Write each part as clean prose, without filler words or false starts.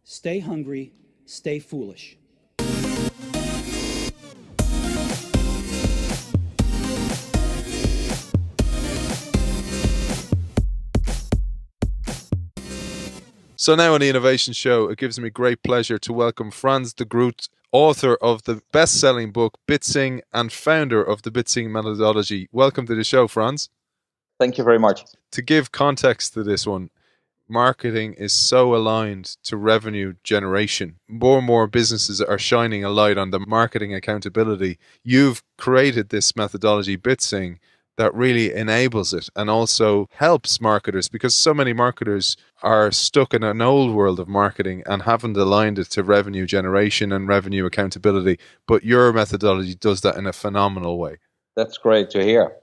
Stay hungry, stay foolish. So now on the Innovation Show, it gives me great pleasure to welcome Frans De Groot, author of the best-selling book BitSing and founder of the BitSing methodology. Welcome to the show, Frans. Thank you very much. To give context to this one, marketing is so aligned to revenue generation. More and more businesses are shining a light on the marketing accountability. You've created this methodology, BitSing, that really enables it and also helps marketers, because so many marketers are stuck in an old world of marketing and haven't aligned it to revenue generation and revenue accountability. But your methodology does that in a phenomenal way. That's great to hear.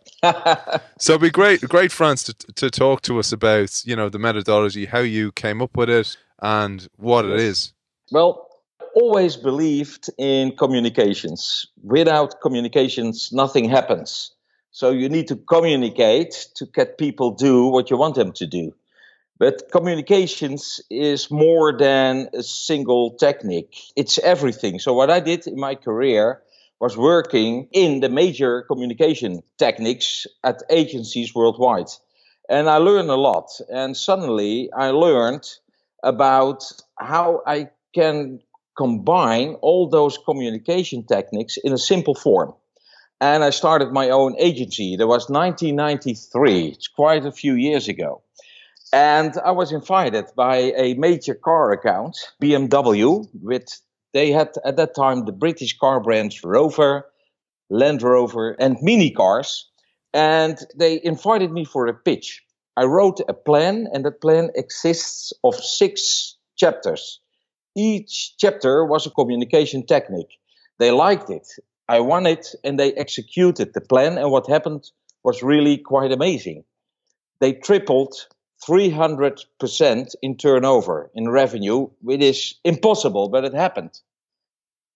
So it'd be great, Frans, to talk to us about, the methodology, how you came up with it and what it is. Well, I always believed in communications. Without communications, nothing happens. So you need to communicate to get people do what you want them to do. But communications is more than a single technique. It's everything. So what I did in my career was working in the major communication techniques at agencies worldwide. And I learned a lot. And suddenly I learned about how I can combine all those communication techniques in a simple form. And I started my own agency. That was 1993. It's quite a few years ago. And I was invited by a major car account, BMW, they had at that time the British car brands Rover, Land Rover, and Mini cars. And they invited me for a pitch. I wrote a plan, and that plan exists of 6 chapters. Each chapter was a communication technique. They liked it. I won it, and they executed the plan. And what happened was really quite amazing. They tripled 300% in turnover, in revenue, which is impossible, but it happened.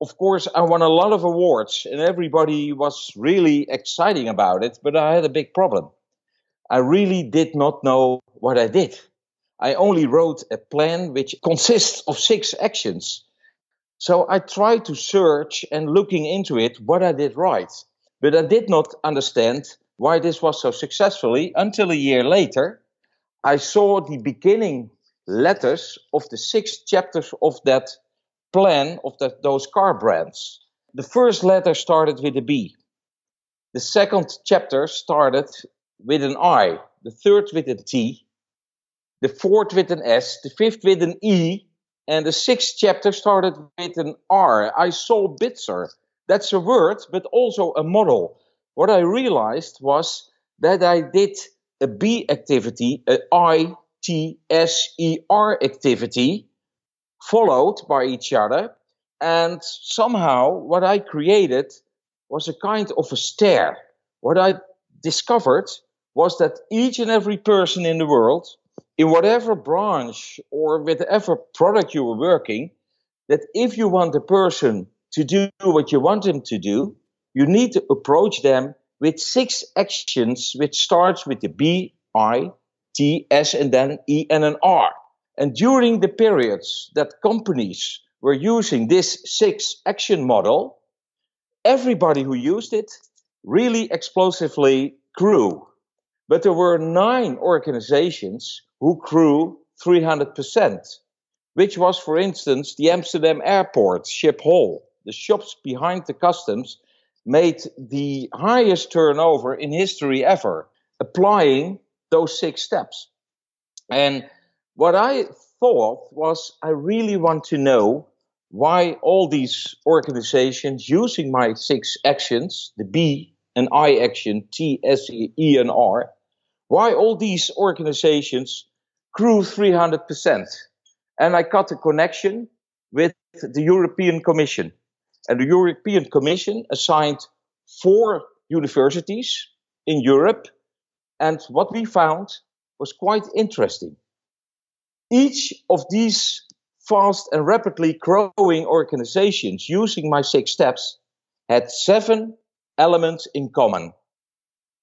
Of course, I won a lot of awards, and everybody was really excited about it, but I had a big problem. I really did not know what I did. I only wrote a plan which consists of 6 actions. So I tried to search and looking into it what I did right. But I did not understand why this was so successfully until a year later. I saw the beginning letters of the 6 chapters of that plan of those car brands. The first letter started with a B. The second chapter started with an I. The third with a T. The fourth with an S. The fifth with an E. And the 6th chapter started with an R. I saw Bitzer. That's a word, but also a model. What I realized was that I did a B activity, an I-T-S-E-R activity, followed by each other. And somehow what I created was a kind of a stair. What I discovered was that each and every person in the world, in whatever branch or whatever product you were working, that if you want a person to do what you want them to do, you need to approach them with 6 actions, which starts with the B, I, T, S, and then E and an R. And during the periods that companies were using this 6 action model, everybody who used it really explosively grew. But there were 9 organizations who grew 300%, which was, for instance, the Amsterdam Airport, Schiphol. The shops behind the customs made the highest turnover in history ever, applying those 6 steps. And what I thought was, I really want to know why all these organizations using my 6 actions, the B and I action, T, S, E, and R, why all these organizations grew 300%. And I got a connection with the European Commission. And the European Commission assigned 4 universities in Europe. And what we found was quite interesting. Each of these fast and rapidly growing organizations using my 6 steps had 7 elements in common.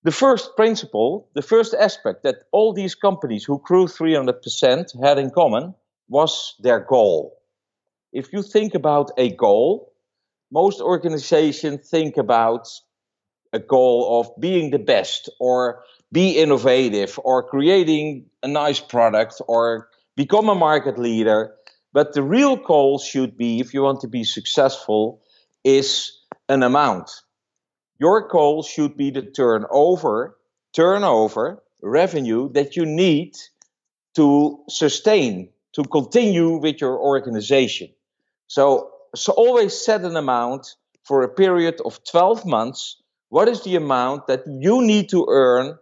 The first principle, the first aspect that all these companies who grew 300% had in common was their goal. If you think about a goal, most organizations think about a goal of being the best or be innovative or creating a nice product or become a market leader. But the real goal should be, if you want to be successful, is an amount. Your goal should be the turnover revenue that you need to sustain, to continue with your organization. So always set an amount for a period of 12 months. What is the amount that you need to earn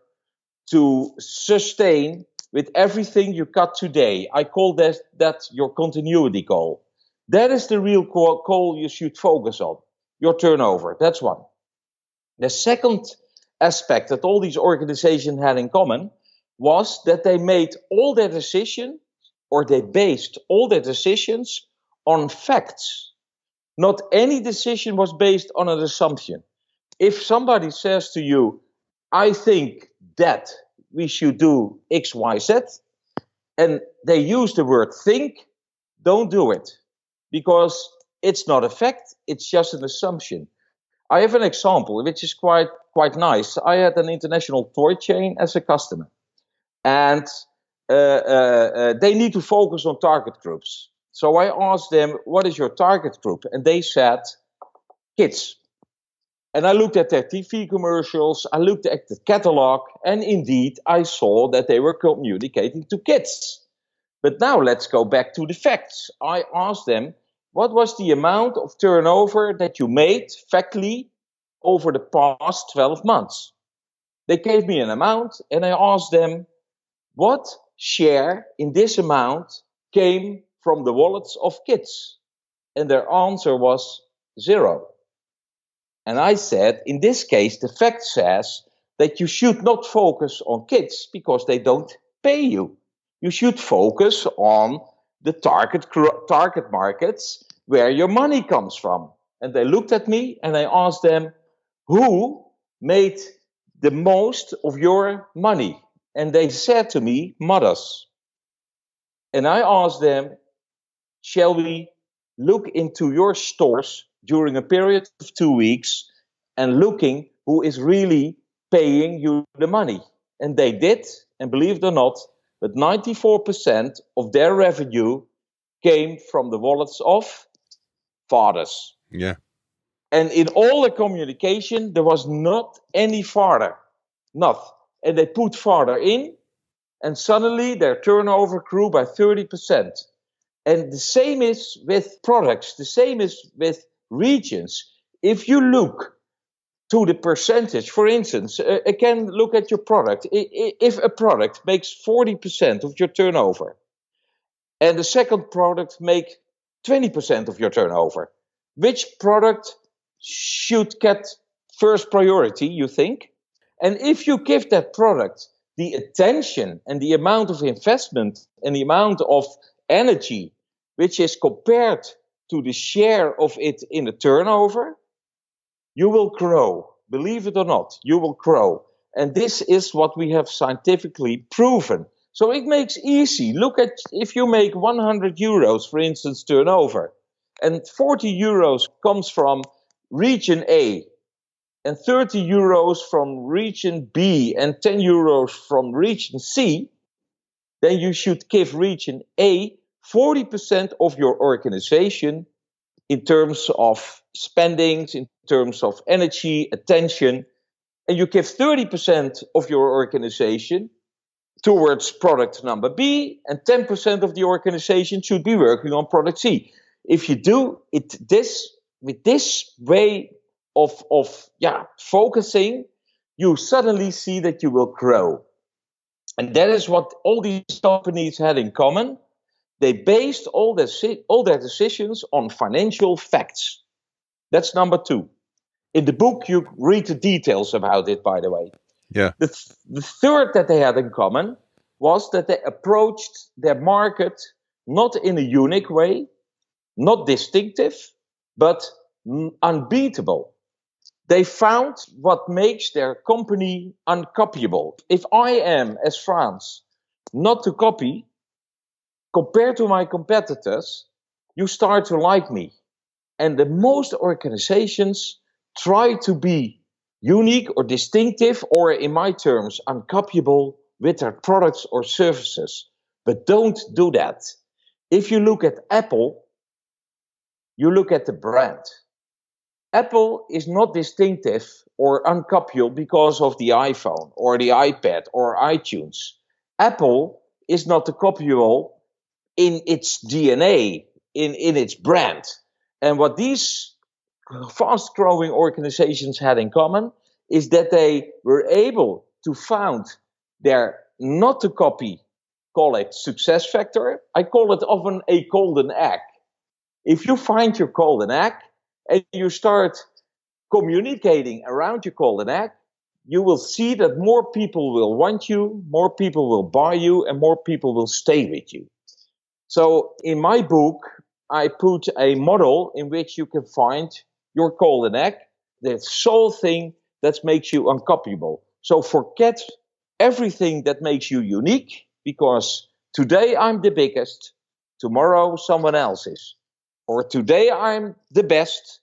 to sustain with everything you got today? I call that your continuity goal. That is the real goal you should focus on, your turnover. That's one. The second aspect that all these organizations had in common was that they made all their decisions, or they based all their decisions on facts. Not any decision was based on an assumption. If somebody says to you, I think that we should do X, Y, Z, and they use the word think, don't do it. Because it's not a fact, it's just an assumption. I have an example, which is quite nice. I had an international toy chain as a customer. And they need to focus on target groups. So I asked them, what is your target group? And they said, kids. And I looked at their TV commercials, I looked at the catalog, and indeed I saw that they were communicating to kids. But now let's go back to the facts. I asked them, what was the amount of turnover that you made factually over the past 12 months? They gave me an amount, and I asked them, what share in this amount came from the wallets of kids? And their answer was 0. And I said, in this case, the fact says that you should not focus on kids because they don't pay you. You should focus on the target markets where your money comes from. And they looked at me and I asked them, who made the most of your money? And they said to me, mothers. And I asked them, shall we look into your stores during a period of 2 weeks and looking who is really paying you the money? And they did, and believe it or not, but 94% of their revenue came from the wallets of fathers. Yeah. And in all the communication, there was not any father. Not. And they put father in, and suddenly their turnover grew by 30%. And the same is with products, the same is with regions. If you look to the percentage, for instance, again, look at your product. If a product makes 40% of your turnover, and the second product makes 20% of your turnover, which product should get first priority, you think? And if you give that product the attention and the amount of investment and the amount of energy which is compared to the share of it in the turnover, you will grow. Believe it or not, you will grow. And this is what we have scientifically proven. So it makes easy. Look at if you make 100 euros, for instance, turnover, and 40 euros comes from region A, and 30 euros from region B, and 10 euros from region C, then you should give region A 40% of your organization in terms of spendings, in terms of energy, attention, and you give 30% of your organization towards product number B, and 10% of the organization should be working on product C. If you do it with this way of focusing, you suddenly see that you will grow. And that is what all these companies had in common. They based all their decisions on financial facts. That's number 2. In the book, you read the details about it, by the way. Yeah. The third that they had in common was that they approached their market not in a unique way, not distinctive, but unbeatable. They found what makes their company uncopyable. If I am, as Frans, not to copy, compared to my competitors, you start to like me. And the most organizations try to be unique or distinctive, or in my terms, uncopyable with their products or services. But don't do that. If you look at Apple, you look at the brand. Apple is not distinctive or uncopyable because of the iPhone or the iPad or iTunes. Apple is not copyable in its DNA, in its brand. And what these fast growing organizations had in common is that they were able to found their not to copy, call it success factor. I call it often a golden egg. If you find your golden egg and you start communicating around your golden egg, you will see that more people will want you, more people will buy you, and more people will stay with you. So in my book, I put a model in which you can find your golden egg, the sole thing that makes you uncopyable. So forget everything that makes you unique, because today I'm the biggest, tomorrow someone else is. Or today I'm the best,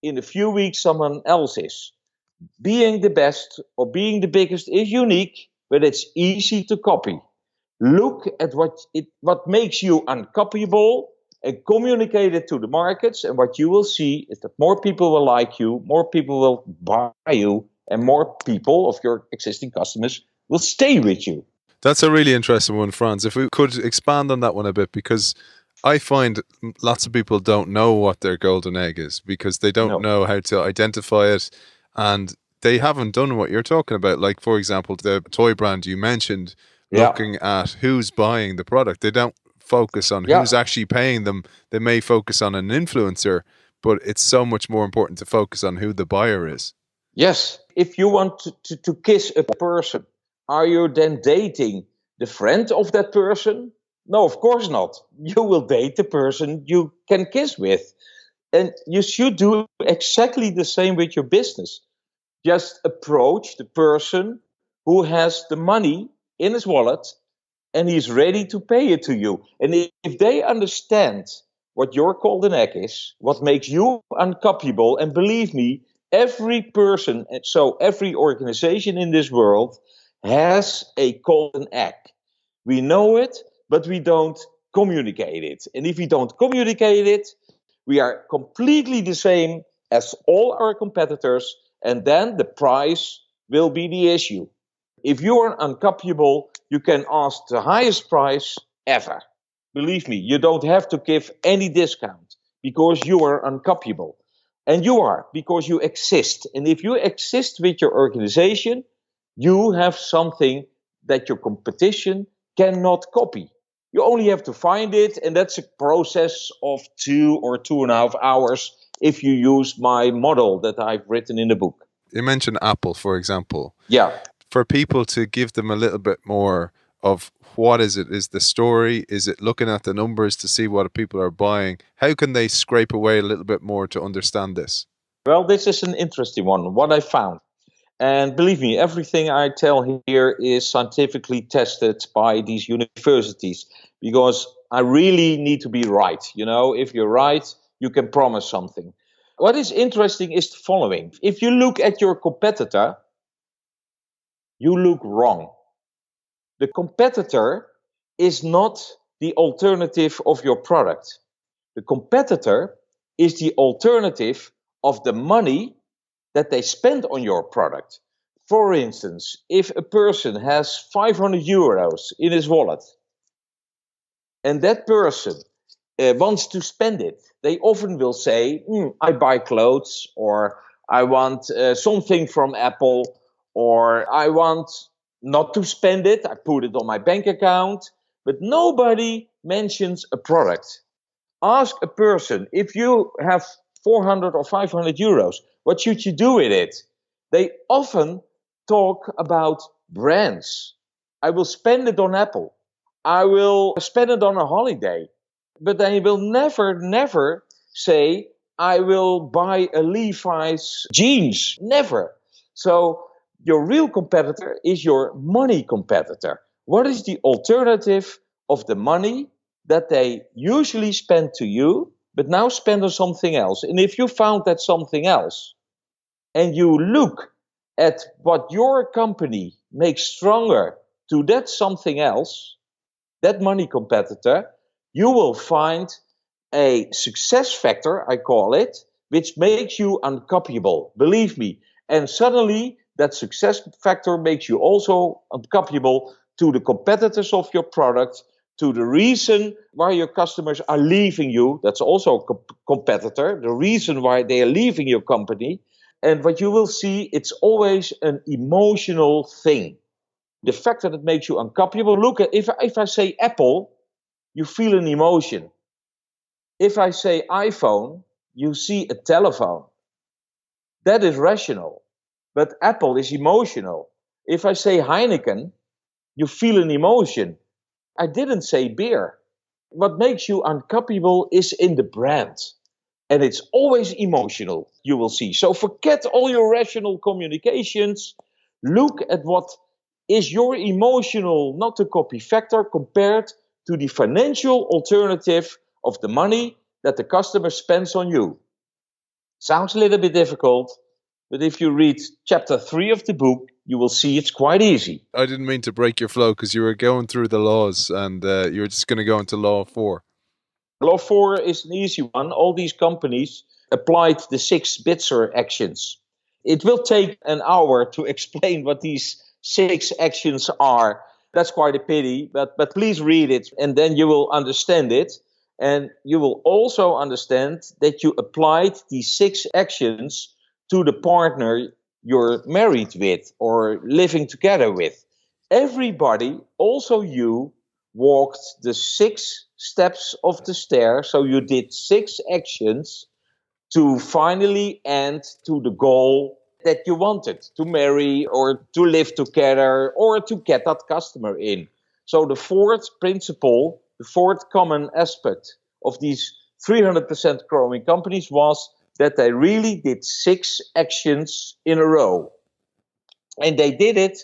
in a few weeks someone else is. Being the best or being the biggest is unique, but it's easy to copy. Look at what makes you uncopyable and communicate it to the markets, and what you will see is that more people will like you, more people will buy you, and more people of your existing customers will stay with you. That's a really interesting one, Frans. If we could expand on that one a bit, because I find lots of people don't know what their golden egg is because they don't know how to identify it, and they haven't done what you're talking about. Like, for example, the toy brand you mentioned, looking at who's buying the product. They don't focus on who's actually paying them. They may focus on an influencer, but it's so much more important to focus on who the buyer is. Yes. If you want to kiss a person, are you then dating the friend of that person? No, of course not. You will date the person you can kiss with. And you should do exactly the same with your business. Just approach the person who has the money in his wallet and he's ready to pay it to you. And if they understand what your golden egg is, what makes you uncopyable, and believe me, every person, so every organization in this world has a golden egg. We know it, but we don't communicate it. And if we don't communicate it, we are completely the same as all our competitors, and then the price will be the issue. If you are uncopyable, you can ask the highest price ever. Believe me, you don't have to give any discount because you are uncopyable. And you are, because you exist. And if you exist with your organization, you have something that your competition cannot copy. You only have to find it, and that's a process of 2 or 2.5 hours if you use my model that I've written in the book. You mentioned Apple, for example. Yeah. For people to give them a little bit more of what is it? Is the story? Is it looking at the numbers to see what people are buying? How can they scrape away a little bit more to understand this? Well, this is an interesting one, what I found. And believe me, everything I tell here is scientifically tested by these universities, because I really need to be right. You know, if you're right, you can promise something. What is interesting is the following. If you look at your competitor, you look wrong. The competitor is not the alternative of your product. The competitor is the alternative of the money that they spend on your product. For instance, if a person has 500 euros in his wallet and that person wants to spend it, they often will say, I buy clothes, or I want something from Apple, or I want not to spend it, I put it on my bank account. But nobody mentions a product. Ask a person, if you have 400 or 500 euros, what should you do with it? They often talk about brands. I will spend it on Apple. I will spend it on a holiday. But they will never say, I will buy a Levi's jeans. Never. So your real competitor is your money competitor. What is the alternative of the money that they usually spend to you, but now spend on something else. And if you found that something else, and you look at what your company makes stronger to that something else, that money competitor, you will find a success factor, I call it, which makes you uncopyable. Believe me. And suddenly, that success factor makes you also uncopyable to the competitors of your product, to the reason why your customers are leaving you. That's also a competitor, the reason why they are leaving your company. And what you will see, it's always an emotional thing. The factor that makes you uncopyable. Look at, if I say Apple, you feel an emotion. If I say iPhone, you see a telephone. That is rational. But Apple is emotional. If I say Heineken, you feel an emotion. I didn't say beer. What makes you uncopyable is in the brand. And it's always emotional, you will see. So forget all your rational communications. Look at what is your emotional not to copy factor compared to the financial alternative of the money that the customer spends on you. Sounds a little bit difficult, but if you read chapter 3 of the book, you will see it's quite easy. I didn't mean to break your flow because you were going through the laws and you were just going to go into law 4. Law 4 is an easy one. All these companies applied the 6 Bitzer actions. It will take an hour to explain what these 6 actions are. That's quite a pity, but please read it and then you will understand it. And you will also understand that you applied these 6 actions to the partner you're married with or living together with. Everybody, also you, walked the 6 steps of the stair. So you did 6 actions to finally end to the goal that you wanted, to marry or to live together or to get that customer in. So the fourth principle, the fourth common aspect of these 300% growing companies was that they really did 6 actions in a row. And they did it,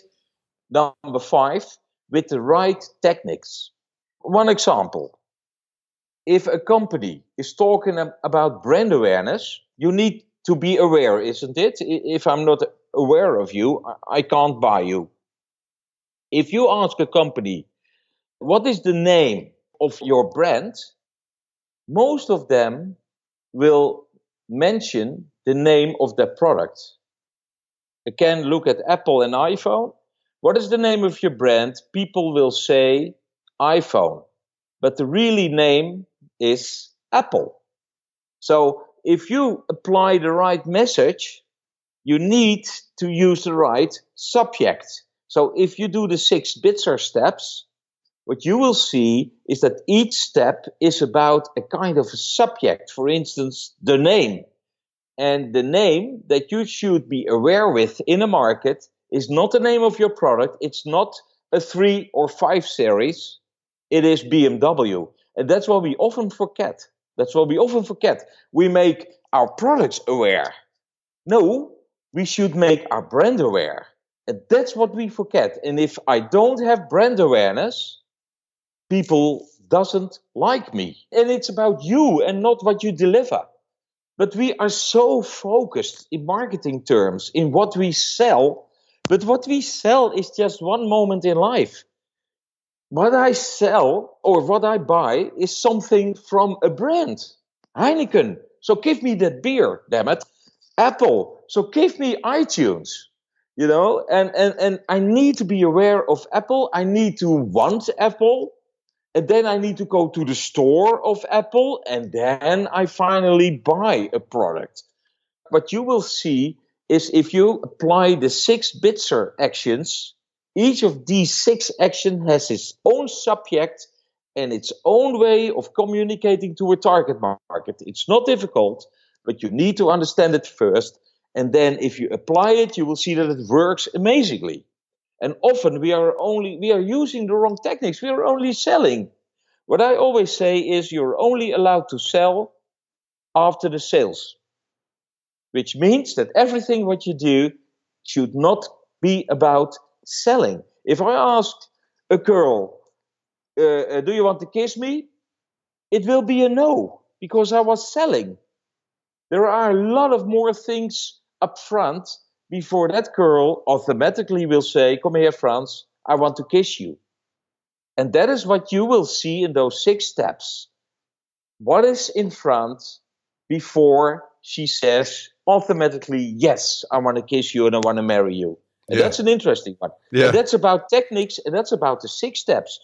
number 5, with the right techniques. One example. If a company is talking about brand awareness, you need to be aware, isn't it? If I'm not aware of you, I can't buy you. If you ask a company, what is the name of your brand? Most of them will mention the name of their product. Again, look at Apple and iPhone. What is the name of your brand? People will say iPhone, but the really name is Apple. So if you apply the right message, you need to use the right subject. So if you do the 6 Bitzer steps, what you will see is that each step is about a kind of a subject. For instance, the name. And the name that you should be aware with in a market is not the name of your product. It's not a 3 or 5 series. It is BMW. And that's what we often forget. We make our products aware. No, we should make our brand aware. And that's what we forget. And if I don't have brand awareness, people doesn't like me. And it's about you and not what you deliver. But we are so focused in marketing terms in what we sell. But what we sell is just one moment in life. What I sell or what I buy is something from a brand. Heineken. So give me that beer, damn it. Apple. So give me iTunes. You know, and I need to be aware of Apple. I need to want Apple. And then I need to go to the store of Apple, and then I finally buy a product. What you will see is if you apply the 6 Bitzer actions, each of these 6 actions has its own subject and its own way of communicating to a target market. It's not difficult, but you need to understand it first. And then if you apply it, you will see that it works amazingly. And often we are using the wrong techniques. We are only selling. What I always say is you're only allowed to sell after the sales, which means that everything what you do should not be about selling. If I asked a girl, do you want to kiss me? it will be a no because I was selling. There are a lot of more things up front before that girl automatically will say, come here, Frans, I want to kiss you. And that is what you will see in those 6 steps. What is in front before she says automatically, yes, I want to kiss you and I want to marry you. And that's an interesting one. Yeah. And that's about techniques, and that's about the 6 steps.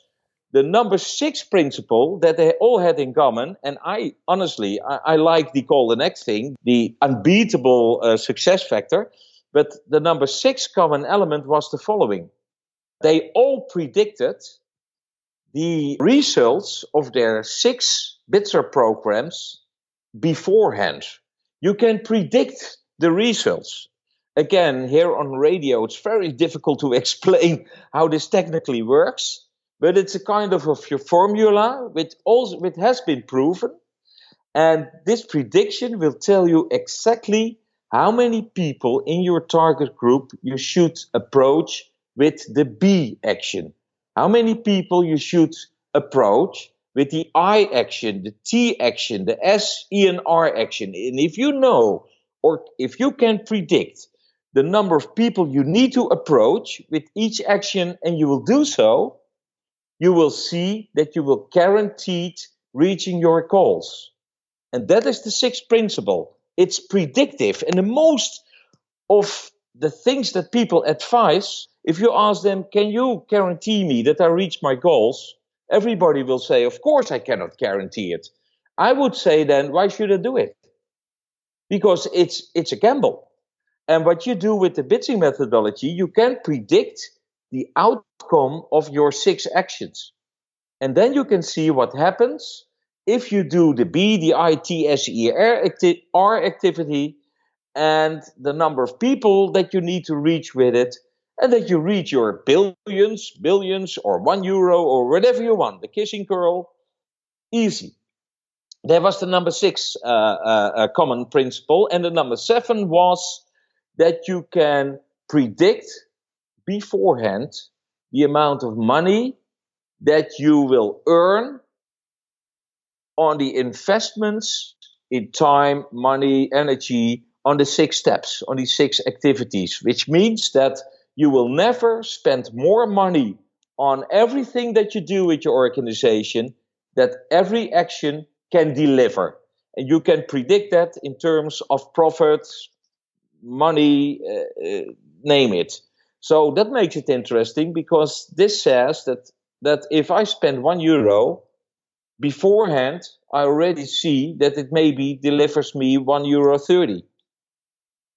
The number 6 principle that they all had in common, and I honestly like the call the next thing, the unbeatable success factor. But the number 6 common element was the following. They all predicted the results of their 6 Bitzer programs beforehand. You can predict the results. Again, here on radio, it's very difficult to explain how this technically works. But it's a kind of a formula which has been proven. And this prediction will tell you exactly how many people in your target group you should approach with the B action. How many people you should approach with the I action, the T action, the S, E, and R action. And if you know, or if you can predict the number of people you need to approach with each action, and you will do so, you will see that you will guaranteed reaching your goals. And that is the 6th principle. It's predictive. And the most of the things that people advise, if you ask them, can you guarantee me that I reach my goals? Everybody will say, of course I cannot guarantee it. I would say then, why should I do it? Because it's a gamble. And what you do with the Bitzing methodology, you can predict the outcome of your 6 actions. And then you can see what happens if you do the B, the I, T, S, E, R activity, and the number of people that you need to reach with it, and that you reach your billions, or €1, or whatever you want, the kissing girl, easy. That was the number 6 common principle. And the number 7 was that you can predict beforehand the amount of money that you will earn on the investments in time, money, energy, on the 6 steps, on these 6 activities, which means that you will never spend more money on everything that you do with your organization that every action can deliver. And you can predict that in terms of profits, money, name it. So that makes it interesting, because this says that if I spend €1 beforehand, I already see that it maybe delivers me €1.30.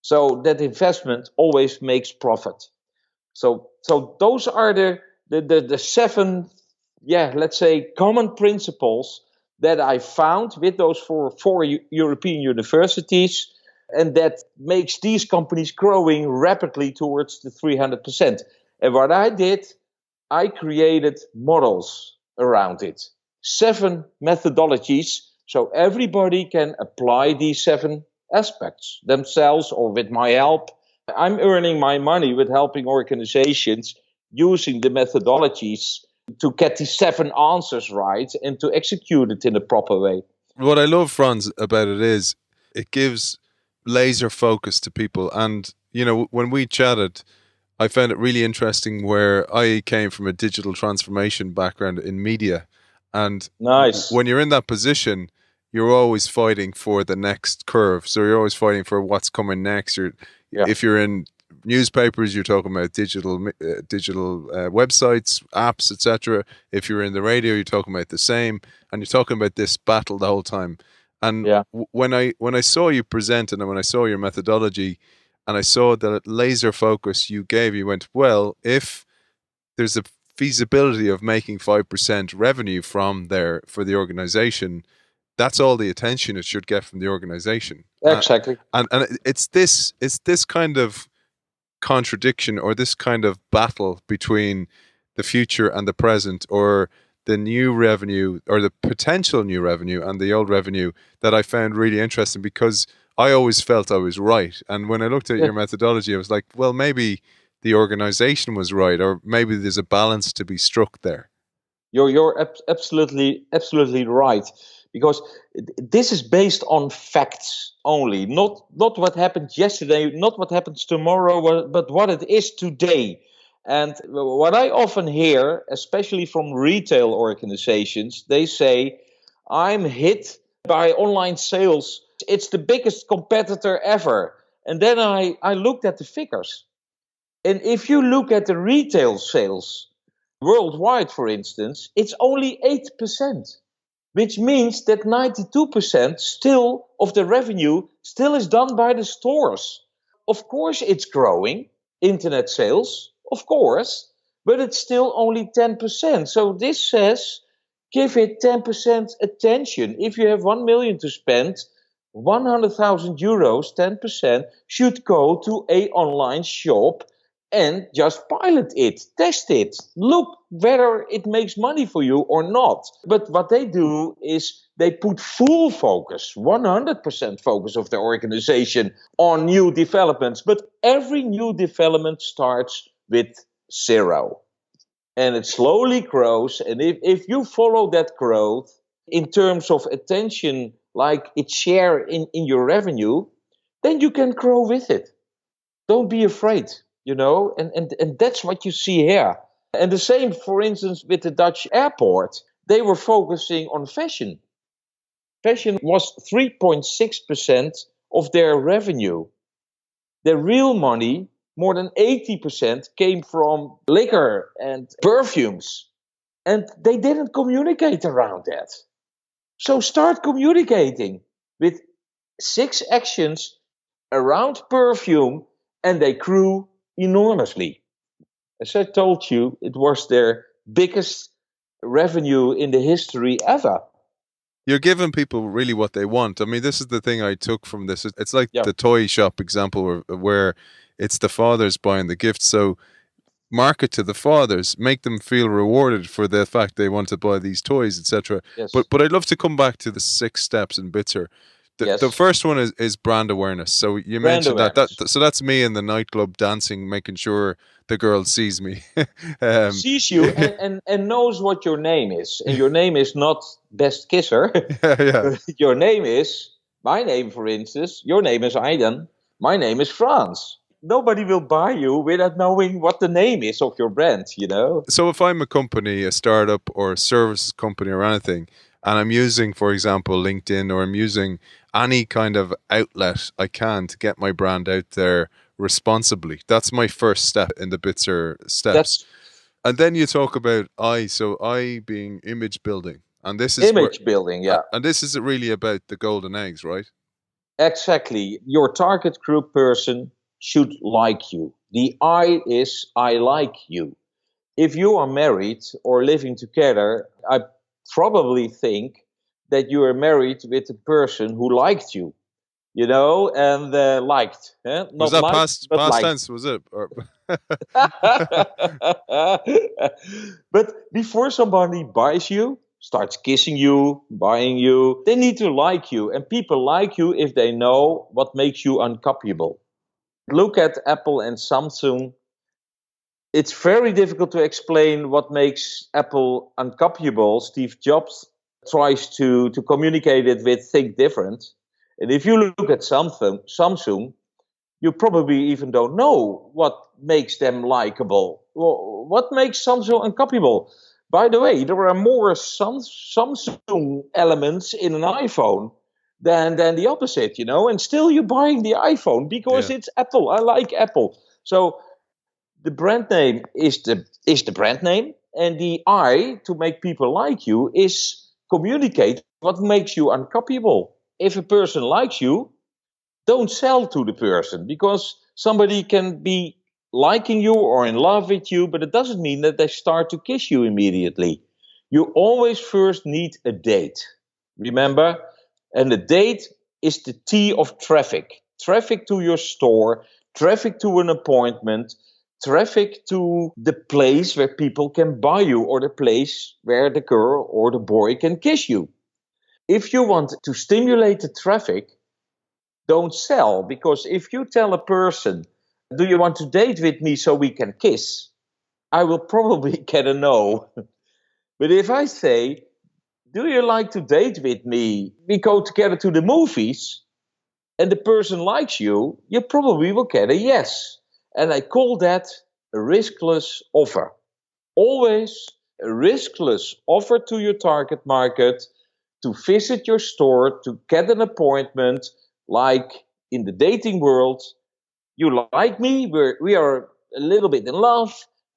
So that investment always makes profit. So those are the 7, let's say, common principles that I found with those four European universities, and that makes these companies growing rapidly towards the 300%. And what I did, I created models around it. 7 methodologies, so everybody can apply these 7 aspects themselves or with my help. I'm earning my money with helping organizations using the methodologies to get these 7 answers right and to execute it in a proper way. What I love, Frans, about it is it gives laser focus to people. And, you know, when we chatted, I found it really interesting where I came from a digital transformation background in media. And nice. When you're in that position, you're always fighting for the next curve. So you're always fighting for what's coming next. If you're in newspapers, you're talking about digital websites, apps, etc. If you're in the radio, you're talking about the same, and you're talking about this battle the whole time. And when I saw you present, and when I saw your methodology, and I saw the laser focus you gave, you went, well, if there's a feasibility of making 5% revenue from there for the organization, that's all the attention it should get from the organization. Exactly. And it's this kind of contradiction, or this kind of battle between the future and the present, or the new revenue or the potential new revenue and the old revenue, that I found really interesting, because I always felt I was right. And when I looked at your methodology, I was like, well, maybe the organization was right, or maybe there's a balance to be struck there. You're absolutely right. because this is based on facts only, not what happened yesterday, not what happens tomorrow, but what it is today. And what I often hear, especially from retail organizations, they say, I'm hit by online sales. It's the biggest competitor ever. And then I looked at the figures. And if you look at the retail sales worldwide, for instance, it's only 8%, which means that 92% still of the revenue still is done by the stores. Of course, it's growing, internet sales, of course, but it's still only 10%. So this says give it 10% attention. If you have 1 million to spend, 100,000 euros, 10%, should go to a online shop and just pilot it, test it, look whether it makes money for you or not. But what they do is they put full focus, 100% focus of the organization on new developments. But every new development starts with 0. And it slowly grows. And if you follow that growth in terms of attention, like its share in your revenue, then you can grow with it. Don't be afraid, and that's what you see here. And the same, for instance, with the Dutch airport. They were focusing on fashion. Fashion was 3.6% of their revenue. Their real money, more than 80%, came from liquor and perfumes. And they didn't communicate around that. So start communicating with 6 actions around perfume, and they grew enormously. As I told you, it was their biggest revenue in the history ever. You're giving people really what they want. I mean, this is the thing I took from this. It's like Yeah. the toy shop example where it's the fathers buying the gifts. So market to the fathers, make them feel rewarded for the fact they want to buy these toys, etc. Yes. But I'd love to come back to the 6 steps in Bitzer. Yes. The first one is brand awareness. So you Brand mentioned awareness. so that's me in the nightclub dancing, making sure the girl sees me. Sees you and knows what your name is. And your name is not Best Kisser. Yeah. Your name is, my name, for instance, your name is Aidan. My name is Frans. Nobody will buy you without knowing what the name is of your brand, So if I'm a company, a startup or a services company or anything, and I'm using, for example, LinkedIn, or I'm using any kind of outlet I can to get my brand out there responsibly, that's my first step in the Bitzer steps. And then you talk about so I being image building. And this is image building, yeah. And this is really about the golden eggs, right? Exactly. Your target group person should like you. The I is I like you. If you are married or living together, I probably think that you are married with a person who liked you, and liked. Not Was that liked, past liked. tense, was it? But before somebody buys you, starts kissing you, buying you, they need to like you. And people like you if they know what makes you uncopyable. Look at Apple and Samsung. It's very difficult to explain what makes Apple uncopyable. Steve Jobs tries to communicate it with think different. And if you look at Samsung, you probably even don't know what makes them likable. Well, what makes Samsung uncopyable? By the way, there are more Samsung elements in an iPhone than the opposite, and still you're buying the iPhone because it's Apple. I like Apple. So the brand name is the brand name, and the I, to make people like you, is communicate what makes you uncopyable. If a person likes you, don't sell to the person, because somebody can be liking you or in love with you, but it doesn't mean that they start to kiss you immediately. You always first need a date, remember? And the date is the T of traffic. Traffic to your store, traffic to an appointment, traffic to the place where people can buy you, or the place where the girl or the boy can kiss you. If you want to stimulate the traffic, don't sell, because if you tell a person, do you want to date with me so we can kiss? I will probably get a no. But if I say, do you like to date with me? We go together to the movies and the person likes you, you probably will get a yes. And I call that a riskless offer. Always a riskless offer to your target market to visit your store, to get an appointment, like in the dating world. You like me, we are a little bit in love.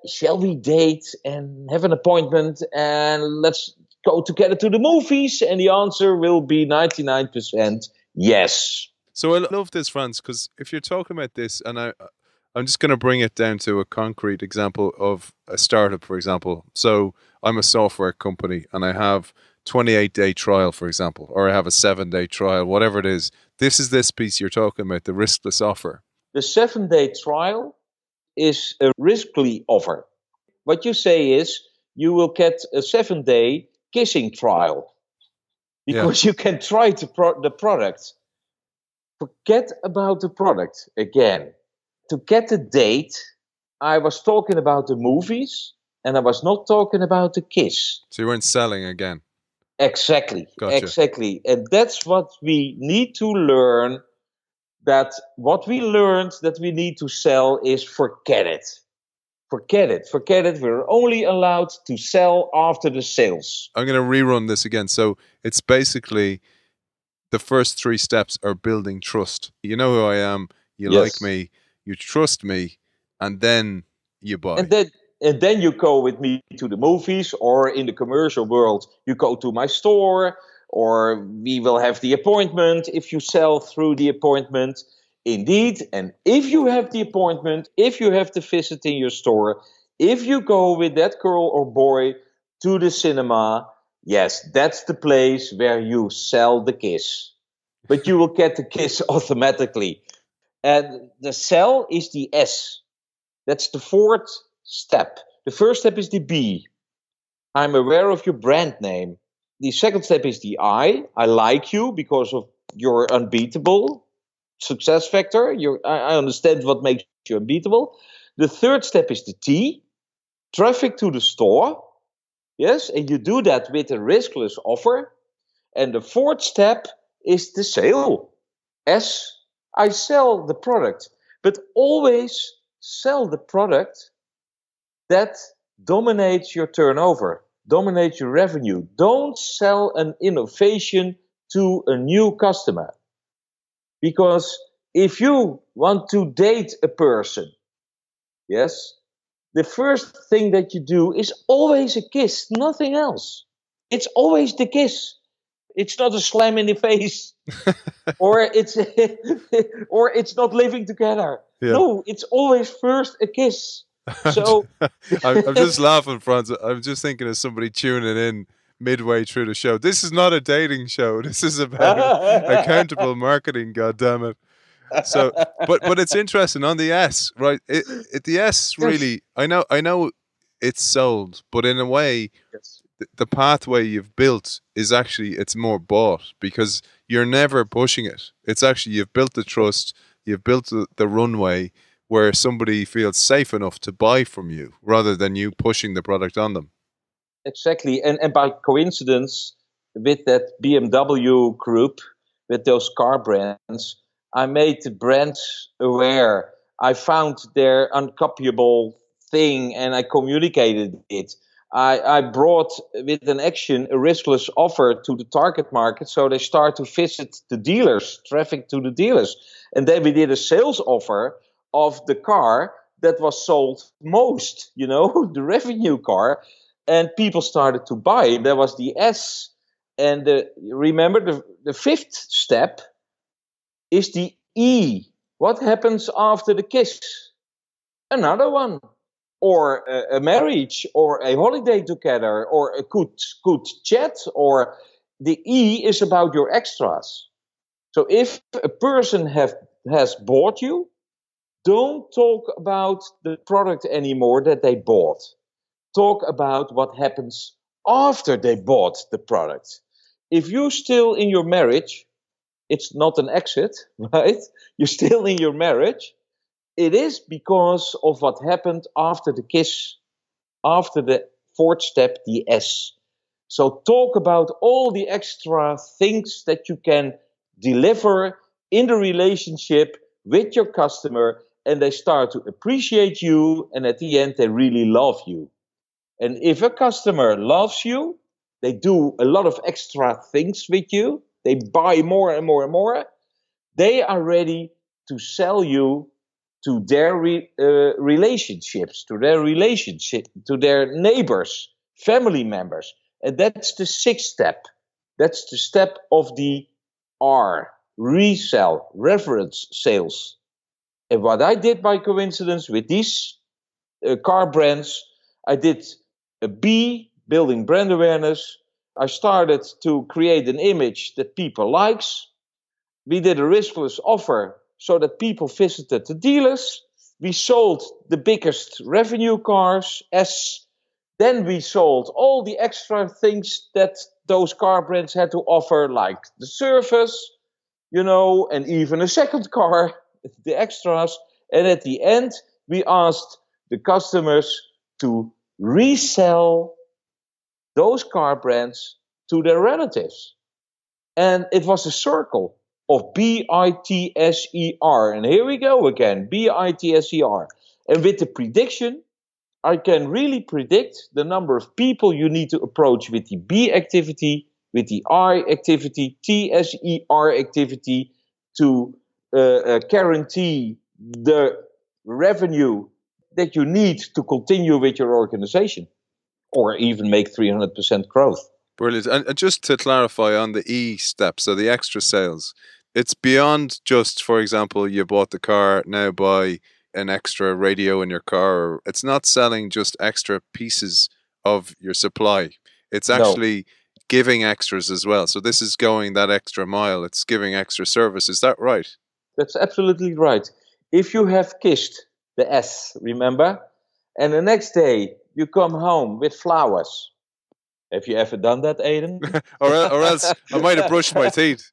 Shall we date and have an appointment and let's go together to the movies? And the answer will be 99% yes. So I love this, Frans, because if you're talking about this, and I'm just going to bring it down to a concrete example of a startup, for example. So I'm a software company and I have 28-day trial, for example, or I have a 7-day trial, whatever it is. This piece you're talking about, the riskless offer. The 7-day trial is a riskly offer. What you say is you will get a 7-day kissing trial because you can try the product. Forget about the product again. To get a date, I was talking about the movies and I was not talking about the kiss. So you weren't selling again. Exactly. Gotcha. Exactly. And that's what we need to learn. That what we learned that we need to sell is forget it. Forget it. Forget it. We're only allowed to sell after the sales. I'm going to rerun this again. So it's basically the first 3 steps are building trust. You know who I am. You like me. You trust me. And then you buy. And then you go with me to the movies, or in the commercial world, you go to my store, or we will have the appointment if you sell through the appointment. Indeed, and if you have the appointment, if you have the visit in your store, if you go with that girl or boy to the cinema, yes, that's the place where you sell the kiss. But you will get the kiss automatically. And the sell is the S. That's the 4th step. The first step is the B. I'm aware of your brand name. The second step is the I. I like you because of your unbeatable success factor. I understand what makes you unbeatable. The third step is the T. Traffic to the store. Yes, and you do that with a riskless offer. And the 4th step is the sale. S. I sell the product. But always sell the product that dominates your turnover, dominates your revenue. Don't sell an innovation to a new customer. Because if you want to date a person, yes, the first thing that you do is always a kiss, nothing else. It's always the kiss. It's not a slam in the face. or it's not living together. Yeah. No, it's always first a kiss. So I'm just laughing, Frans. I'm just thinking of somebody tuning in midway through the show. This is not a dating show. This is about accountable marketing. God damn it! So, but it's interesting on the S, right? The S really. I know it's sold, but in a way, the pathway you've built is actually it's more bought because you're never pushing it. It's actually you've built the trust, you've built the runway where somebody feels safe enough to buy from you rather than you pushing the product on them. Exactly. And by coincidence, with that BMW group, with those car brands, I made the brands aware. I found their uncopyable thing and I communicated it. I brought with an action a riskless offer to the target market, so they start to visit the dealers, traffic to the dealers. And then we did a sales offer of the car that was sold most, the revenue car, and people started to buy. There was the S. And remember, the 5th step is the E. What happens after the kiss? Another one. Or a marriage, or a holiday together, or a good chat, or the E is about your extras. So if a person has bought you, don't talk about the product anymore that they bought. Talk about what happens after they bought the product. If you're still in your marriage, it's not an exit, right? You're still in your marriage. It is because of what happened after the kiss, after the 4th step, the S. So talk about all the extra things that you can deliver in the relationship with your customer, and they start to appreciate you, and at the end they really love you. And if a customer loves you, they do a lot of extra things with you, they buy more and more and more, they are ready to sell you to their relationships, to their neighbors, family members. And that's the sixth step. That's the step of the R, resell, reference sales. And what I did by coincidence with these car brands, I did a B, building brand awareness. I started to create an image that people likes. We did a riskless offer so that people visited the dealers. We sold the biggest revenue cars, S. Then we sold all the extra things that those car brands had to offer, like the service, and even a second car, the extras. And at the end, we asked the customers to resell those car brands to their relatives. And it was a circle of BITSER. And here we go again, BITSER. And with the prediction, I can really predict the number of people you need to approach with the B activity, with the I activity, TSER activity, to guarantee the revenue that you need to continue with your organization, or even make 300% growth. Brilliant. And just to clarify on the E step, so the extra sales, it's beyond just, for example, you bought the car, now buy an extra radio in your car. It's not selling just extra pieces of your supply. It's actually giving extras as well. So this is going that extra mile. It's giving extra service. Is that right? That's absolutely right. If you have kissed the S, remember, and the next day you come home with flowers. Have you ever done that, Aidan? or else I might have brushed my teeth.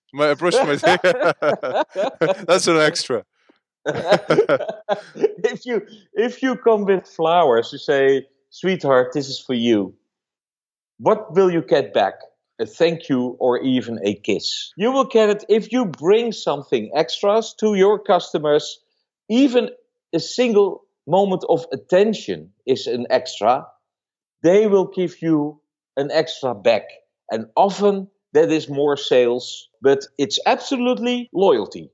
That's an extra. if you come with flowers, you say, "Sweetheart, this is for you." What will you get back? A thank you or even a kiss. You will get it if you bring something extras to your customers. Even a single moment of attention is an extra. They will give you an extra back. And often that is more sales, but it's absolutely loyalty.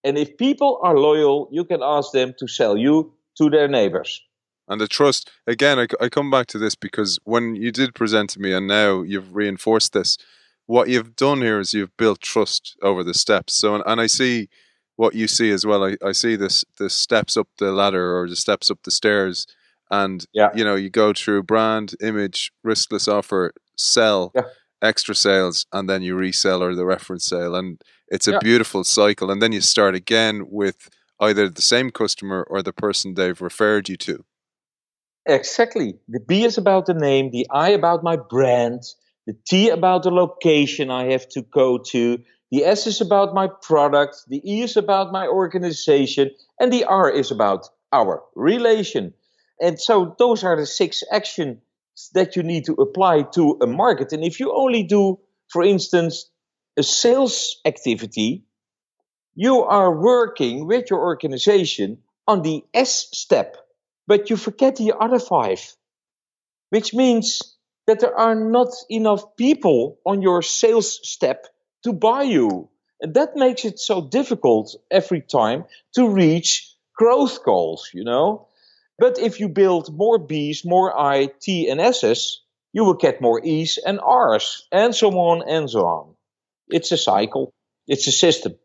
And if people are loyal, you can ask them to sell you to their neighbors. And the trust, again, I come back to this because when you did present to me and now you've reinforced this, what you've done here is you've built trust over the steps. So, and I see what you see as well. I see the steps up the ladder or the steps up the stairs. And, you go through brand, image, riskless offer, sell, extra sales, and then you resell or the reference sale. And it's a beautiful cycle. And then you start again with either the same customer or the person they've referred you to. Exactly. The B is about the name, the I about my brand, the T about the location I have to go to, the S is about my product, the E is about my organization, and the R is about our relation. And so those are the 6 actions that you need to apply to a market. And if you only do, for instance, a sales activity, you are working with your organization on the S step, but you forget the other 5, which means that there are not enough people on your sales step to buy you. And that makes it so difficult every time to reach growth goals, But if you build more B's, more I, T, and S's, you will get more E's and R's, and so on and so on. It's a cycle. It's a system.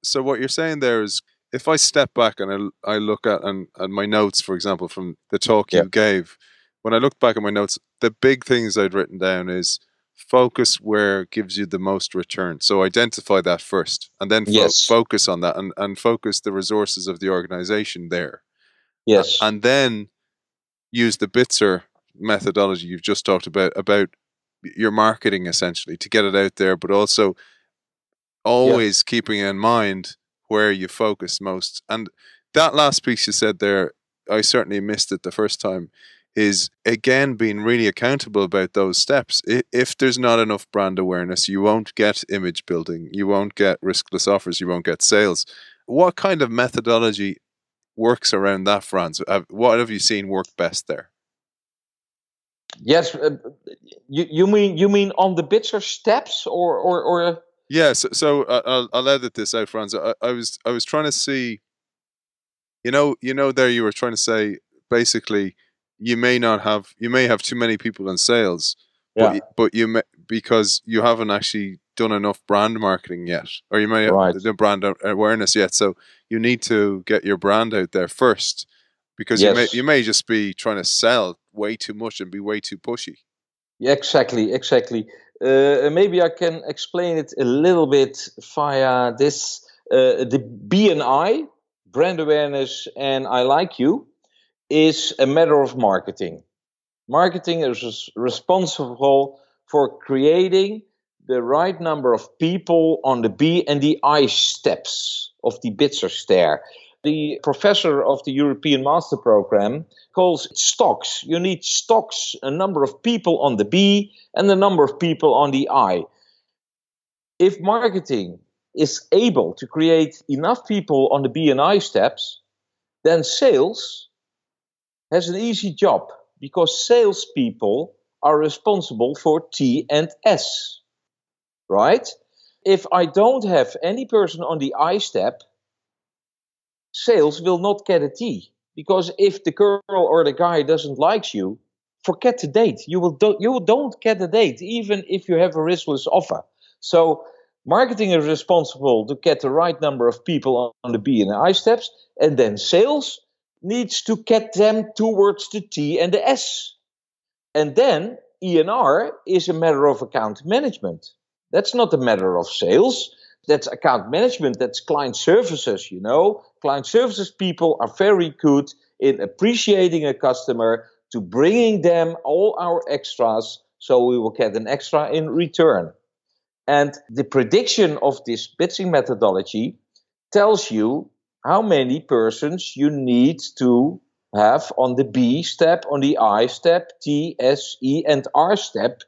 So what you're saying there is, if I step back and I look at my notes, for example, from the talk you gave, when I look back at my notes, the big things I'd written down is focus where gives you the most return. So identify that first, and then focus on that, and focus the resources of the organization there. Yes. And then use the BITSER methodology you've just talked about your marketing essentially to get it out there, but also always keeping in mind where you focus most. And that last piece you said there, I certainly missed it the first time, is, again, being really accountable about those steps. If there's not enough brand awareness, you won't get image building, you won't get riskless offers, you won't get sales. What kind of methodology works around that, Frans? What have you seen work best there? Yes, you mean on the Bitzer steps or Yeah, so I'll edit this out, Frans. I was trying to see, there you were trying to say, basically, you may have too many people in sales, but yeah, but you may, because you haven't actually done enough brand marketing yet, or you may have right. the brand awareness yet. So you need to get your brand out there first, because Yes. you may just be trying to sell way too much and be way too pushy. Yeah, exactly. Maybe I can explain it a little bit via this. The B&I, brand awareness, and I like you, is a matter of marketing. Marketing is responsible for creating the right number of people on the B and the I steps of the Bitzer stair. The professor of the European Master Program calls it stocks. You need stocks, a number of people on the B and the number of people on the I. If marketing is able to create enough people on the B and I steps, then sales has an easy job, because salespeople are responsible for T and S, right? If I don't have any person on the I step, sales will not get a T, because if the girl or the guy doesn't like you, forget the date. You don't get a date, even if you have a riskless offer. So marketing is responsible to get the right number of people on the B and the I steps, and then sales needs to get them towards the T and the S. And then E&R is a matter of account management. That's not a matter of sales. That's account management. That's client services, Client services people are very good in appreciating a customer, to bringing them all our extras, so we will get an extra in return. And the prediction of this pitching methodology tells you how many persons you need to have on the B step, on the I step, T, S, E, and R step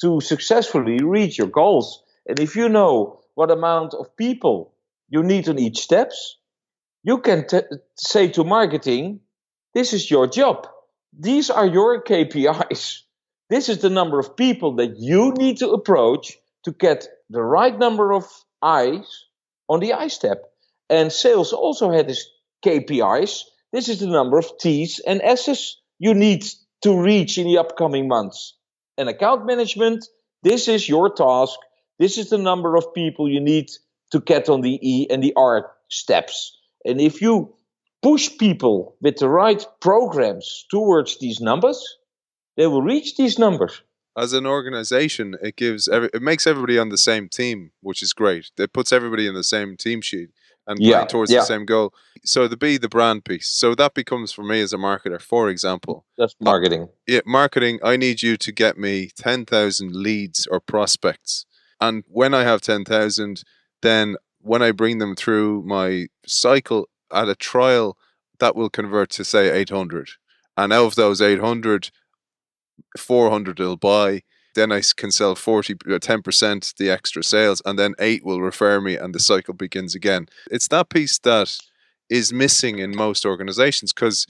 to successfully reach your goals. And if you know what amount of people you need on each steps, you can say to marketing, this is your job. These are your KPIs. This is the number of people that you need to approach to get the right number of I's on the I step. And sales also had his KPIs. This is the number of T's and S's you need to reach in the upcoming months. And account management, this is your task. This is the number of people you need to get on the E and the R steps. And if you push people with the right programs towards these numbers, they will reach these numbers. As an organization, it makes everybody on the same team, which is great. It puts everybody in the same team sheet and playing towards the same goal. So the brand piece. So that becomes, for me as a marketer, for example, that's marketing. Marketing. I need you to get me 10,000 leads or prospects, and when I have 10,000, then when I bring them through my cycle at a trial, that will convert to, say, 800, and out of those 800, 400 will buy. Then I can sell 10% the extra sales, and then 8 will refer me, and the cycle begins again. It's that piece that is missing in most organizations, because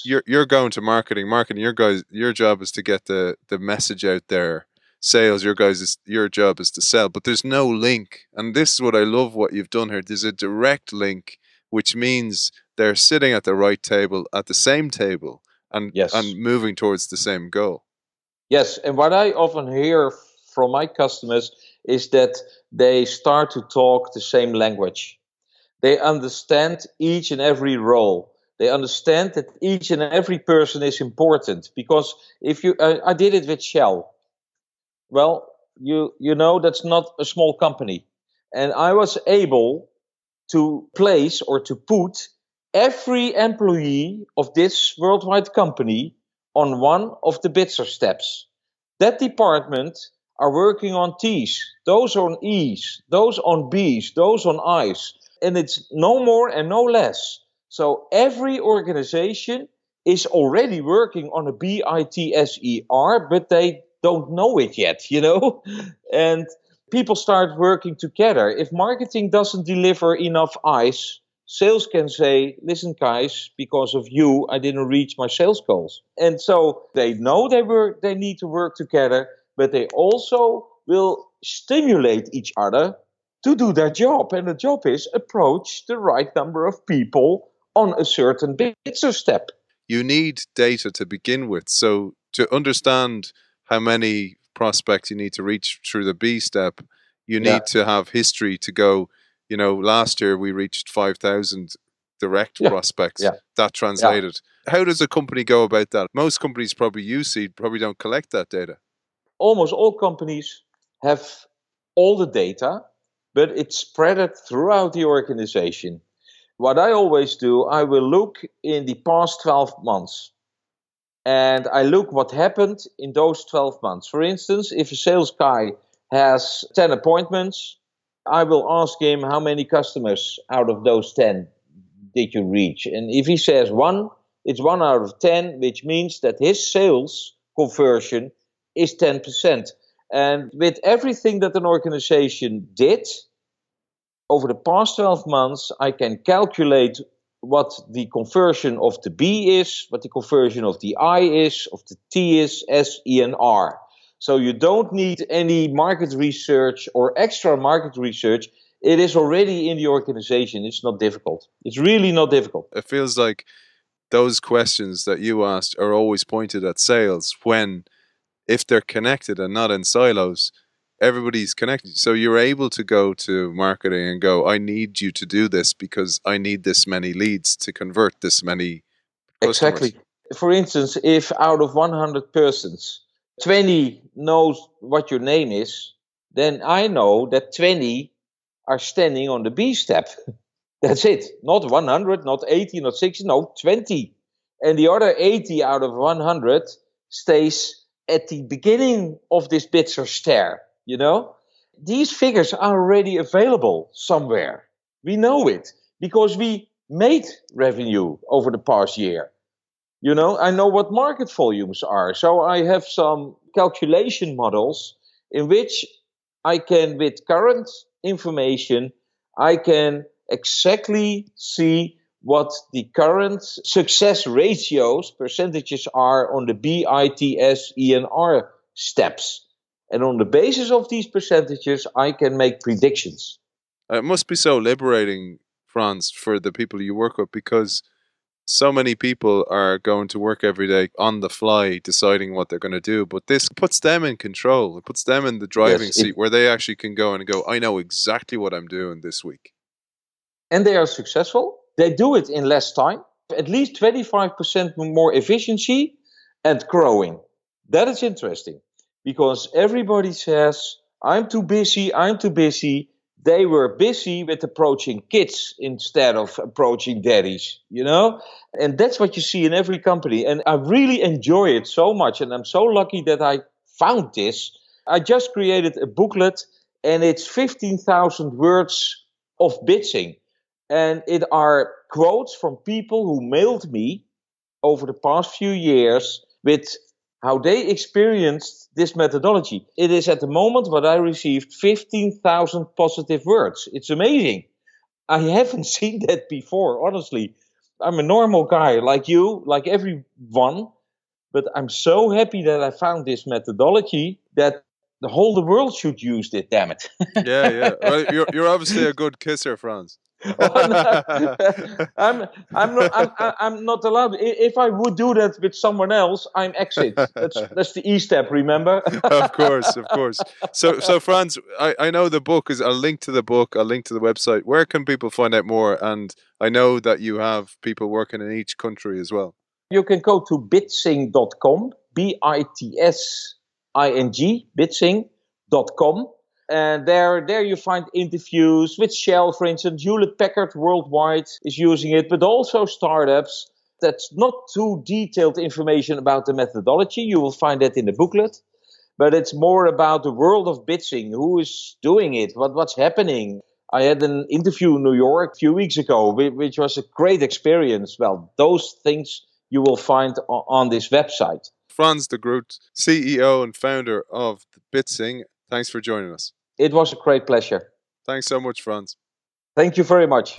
you're going to marketing. Your job is to get the message out there. Sales, your job is to sell, but there's no link. And this is what I love what you've done here. There's a direct link, which means they're sitting at the right table, at the same table, and moving towards the same goal. Yes, and what I often hear from my customers is that they start to talk the same language. They understand each and every role. They understand that each and every person is important. Because if I did it with Shell. Well, you know that's not a small company. And I was able to place or to put every employee of this worldwide company on one of the Bitzer steps. That department are working on T's, those on E's, those on B's, those on I's. And it's no more and no less. So every organization is already working on a BITSER, but they don't know it yet, And people start working together. If marketing doesn't deliver enough eyes, sales can say, listen, guys, because of you, I didn't reach my sales goals. And so they know they need to work together, but they also will stimulate each other to do their job. And the job is approach the right number of people on a certain bidder step. You need data to begin with. So to understand how many prospects you need to reach through the B step, you need to have history to go, last year we reached 5,000 direct prospects. That translated. How does a company go about that? Most companies probably use Seed, probably don't collect that data. Almost all companies have all the data, but it's spread throughout the organization. What I always do, I will look in the past 12 months. And I look what happened in those 12 months. For instance, if a sales guy has 10 appointments, I will ask him how many customers out of those 10 did you reach? And if he says 1, it's 1 out of 10, which means that his sales conversion is 10%. And with everything that an organization did over the past 12 months, I can calculate what the conversion of the B is, what the conversion of the I is, of the T is, S, E, and R. So you don't need any market research or extra market research. It is already in the organization. It's not difficult. It's really not difficult. It feels like those questions that you asked are always pointed at sales when, if they're connected and not in silos, everybody's connected. So you're able to go to marketing and go, I need you to do this because I need this many leads to convert this many customers. Exactly. For instance, if out of 100 persons, 20 knows what your name is, then I know that 20 are standing on the B step. That's it. Not 100, not 80, not 60, no, 20. And the other 80 out of 100 stays at the beginning of this Bitzer stair, These figures are already available somewhere. We know it because we made revenue over the past year. I know what market volumes are. So I have some calculation models in which I can, with current information, I can exactly see what the current success ratios, percentages are on the B, I, T, S, E, and R steps. And on the basis of these percentages, I can make predictions. It must be so liberating, Frans, for the people you work with, because so many people are going to work every day on the fly, deciding what they're going to do. But this puts them in control. It puts them in the driving seat where they actually can go and go, I know exactly what I'm doing this week. And they are successful. They do it in less time, at least 25% more efficiency and growing. That is interesting because everybody says, I'm too busy, I'm too busy. They were busy with approaching kids instead of approaching daddies, And that's what you see in every company. And I really enjoy it so much. And I'm so lucky that I found this. I just created a booklet and it's 15,000 words of bitching. And it are quotes from people who mailed me over the past few years with how they experienced this methodology. It is at the moment what I received 15,000 positive words. It's amazing. I haven't seen that before, honestly. I'm a normal guy like you, like everyone, but I'm so happy that I found this methodology that the whole world should use it, damn it. Yeah. Well, you're obviously a good kisser, Frans. I'm not allowed. If I would do that with someone else, I'm exit. That's the E step, remember? Of course. So Frans, I know the book is. I'll link to the book. I'll link to the website. Where can people find out more? And I know that you have people working in each country as well. You can go to bitsing.com, BITSING, bitsing.com. And there you find interviews with Shell, for instance. Hewlett Packard worldwide is using it, but also startups. That's not too detailed information about the methodology. You will find that in the booklet. But it's more about the world of bitsing. Who is doing it? What's happening? I had an interview in New York a few weeks ago, which was a great experience. Well, those things you will find on this website. Frans De Groot, CEO and founder of BitSing. Thanks for joining us. It was a great pleasure. Thanks so much, Frans. Thank you very much.